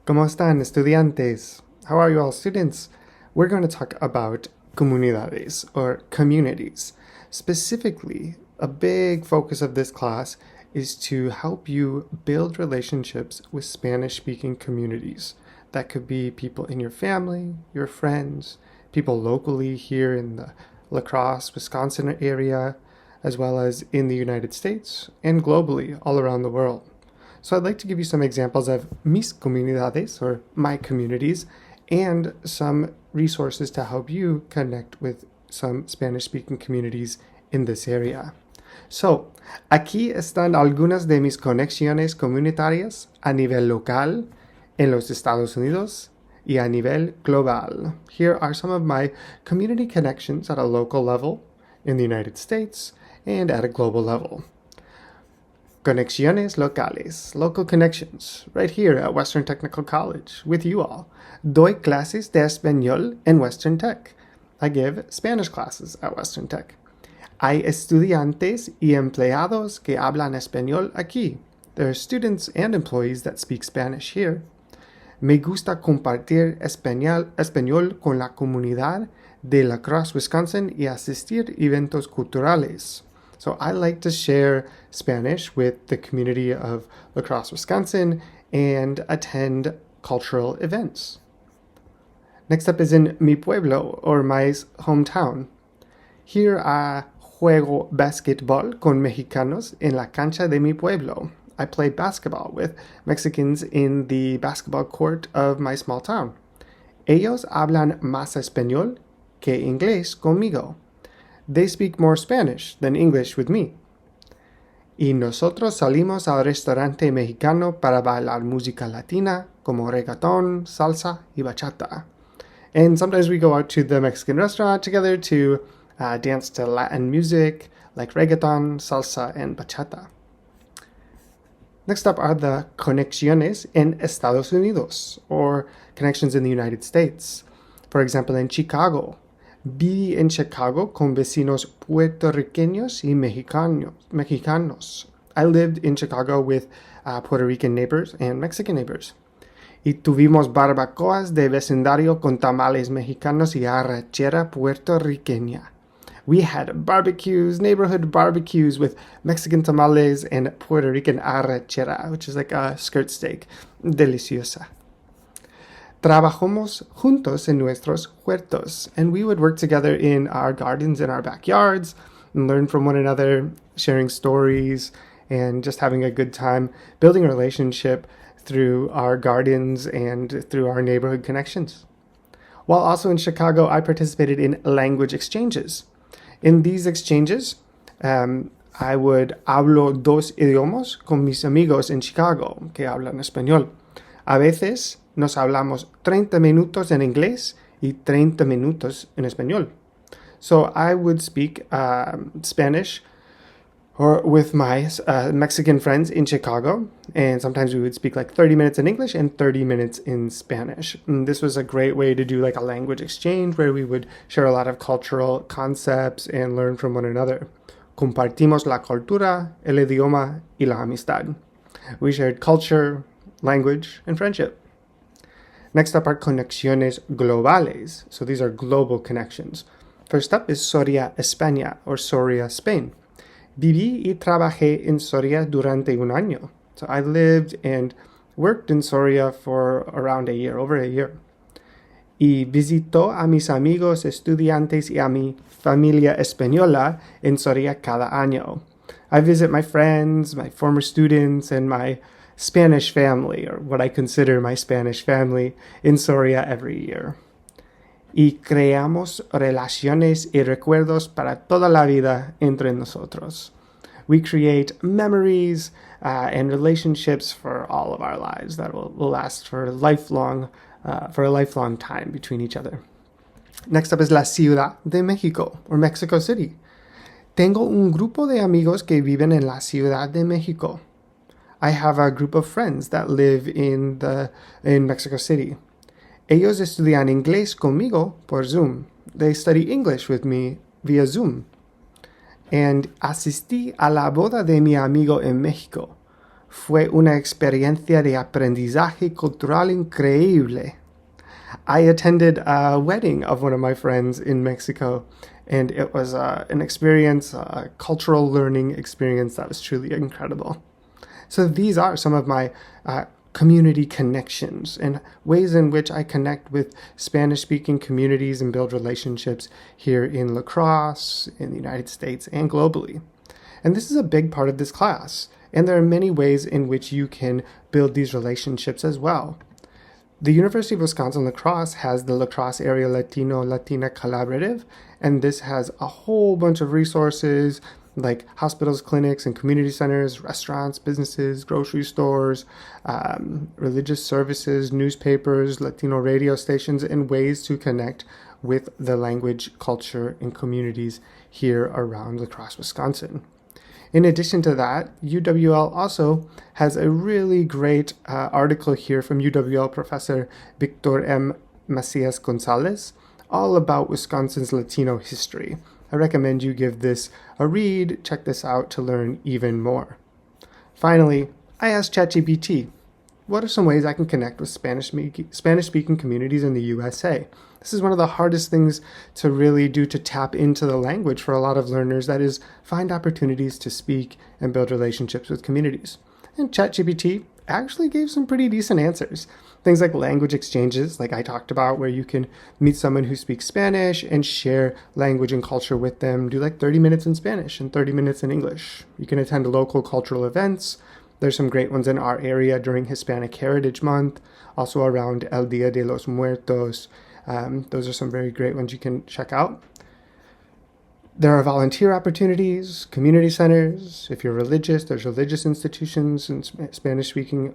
¿Cómo están, estudiantes? How are you all, students? We're going to talk about comunidades, or communities. Specifically, a big focus of this class is to help you build relationships with Spanish-speaking communities. That could be people in your family, your friends, people locally here in the La Crosse, Wisconsin area, as well as in the United States and globally all around the world. So I'd like to give you some examples of mis comunidades, or my communities, and some resources to help you connect with some Spanish-speaking communities in this area. So, aquí están algunas de mis conexiones comunitarias a nivel local en los Estados Unidos y a nivel global. Here are some of my community connections at a local level in the United States and at a global level. Conexiones locales, local connections, right here at Western Technical College with you all. Doy clases de español en Western Tech. I give Spanish classes at Western Tech. Hay estudiantes y empleados que hablan español aquí. There are students and employees that speak Spanish here. Me gusta compartir español con la comunidad de La Crosse, Wisconsin y asistir eventos culturales. So I like to share Spanish with the community of La Crosse, Wisconsin, and attend cultural events. Next up is in mi pueblo, or my hometown. Here I juego basketball con mexicanos en la cancha de mi pueblo. I play basketball with Mexicans in the basketball court of my small town. Ellos hablan más español que inglés conmigo. They speak more Spanish than English with me. Y nosotros salimos al restaurante mexicano para bailar música latina como reggaeton, salsa y bachata. And sometimes we go out to the Mexican restaurant together to dance to Latin music like reggaeton, salsa, and bachata. Next up are the conexiones en Estados Unidos, or connections in the United States. For example, in Chicago. Viví en Chicago con vecinos puertorriqueños y mexicanos. I lived in Chicago with Puerto Rican neighbors and Mexican neighbors. Y tuvimos barbacoas de vecindario con tamales mexicanos y arrachera puertorriqueña. We had barbecues, neighborhood barbecues with Mexican tamales and Puerto Rican arrachera, which is like a skirt steak. Deliciosa. Trabajamos juntos en nuestros huertos, and we would work together in our gardens in our backyards and learn from one another, sharing stories and just having a good time, building a relationship through our gardens and through our neighborhood connections. While also in Chicago, I participated in language exchanges. In these exchanges, I would hablo dos idiomas con mis amigos en Chicago que hablan español. A veces nos hablamos 30 minutos en inglés y 30 minutos en español. So I would speak Spanish or with my Mexican friends in Chicago, and sometimes we would speak like 30 minutes in English and 30 minutes in Spanish. And this was a great way to do like a language exchange where we would share a lot of cultural concepts and learn from one another. Compartimos la cultura, el idioma y la amistad. We shared culture, language, and friendship. Next up are conexiones globales. So these are global connections. First up is Soria, España, or Soria, Spain. Viví y trabajé en Soria durante un año. So I lived and worked in Soria for around a year, over a year. Y visitó a mis amigos estudiantes y a mi familia española en Soria cada año. I visit my friends, my former students, and my Spanish family, or what I consider my Spanish family, in Soria every year. Y creamos relaciones y recuerdos para toda la vida entre nosotros. We create memories and relationships for all of our lives that will last for a lifelong time between each other. Next up is la Ciudad de México, or Mexico City. Tengo un grupo de amigos que viven en la Ciudad de México. I have a group of friends that live in Mexico City. Ellos estudian inglés conmigo por Zoom. They study English with me via Zoom. And asistí a la boda de mi amigo en México. Fue una experiencia de aprendizaje cultural increíble. I attended a wedding of one of my friends in Mexico, and it was an experience, a cultural learning experience that was truly incredible. So these are some of my community connections and ways in which I connect with Spanish-speaking communities and build relationships here in La Crosse, in the United States, and globally. And this is a big part of this class, and there are many ways in which you can build these relationships as well. The University of Wisconsin-La Crosse has the La Crosse Area Latino-Latina Collaborative, and this has a whole bunch of resources like hospitals, clinics, and community centers, restaurants, businesses, grocery stores, religious services, newspapers, Latino radio stations, and ways to connect with the language, culture, and communities here around La Crosse, Wisconsin. In addition to that, UWL also has a really great article here from UWL professor Victor M. Macias Gonzalez, all about Wisconsin's Latino history. I recommend you give this a read, check this out to learn even more. Finally, I asked ChatGPT, what are some ways I can connect with Spanish-speaking communities in the USA? This is one of the hardest things to really do to tap into the language for a lot of learners, that is, find opportunities to speak and build relationships with communities. And ChatGPT actually gave some pretty decent answers. Things like language exchanges, like I talked about, where you can meet someone who speaks Spanish and share language and culture with them. Do like 30 minutes in Spanish and 30 minutes in English. You can attend local cultural events. There's some great ones in our area during Hispanic Heritage Month, also around El Dia de los Muertos. Those are some very great ones you can check out. There are volunteer opportunities, community centers. If you're religious, there's religious institutions and Spanish-speaking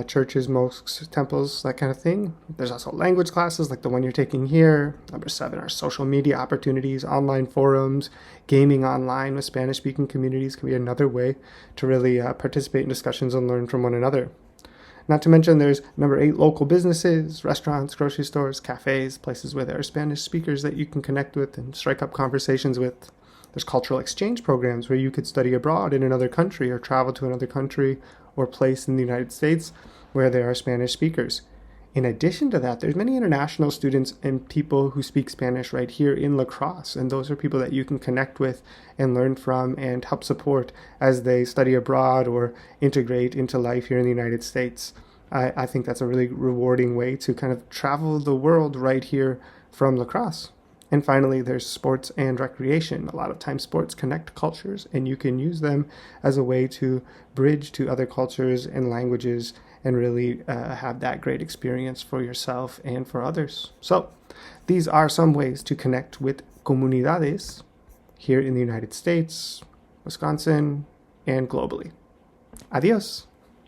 churches, mosques, temples, that kind of thing. There's also language classes like the one you're taking here. Number 7 are social media opportunities, online forums, gaming online with Spanish-speaking communities can be another way to really participate in discussions and learn from one another. Not to mention there's number 8, local businesses, restaurants, grocery stores, cafes, places where there are Spanish speakers that you can connect with and strike up conversations with. There's cultural exchange programs where you could study abroad in another country or travel to another country or place in the United States where there are Spanish speakers. In addition to that, there's many international students and people who speak Spanish right here in La Crosse, and those are people that you can connect with and learn from and help support as they study abroad or integrate into life here in the United States. I think that's a really rewarding way to kind of travel the world right here from La Crosse. And finally, there's sports and recreation. A lot of times sports connect cultures, and you can use them as a way to bridge to other cultures and languages and really have that great experience for yourself and for others. So these are some ways to connect with comunidades here in the United States, Wisconsin, and globally. Adios.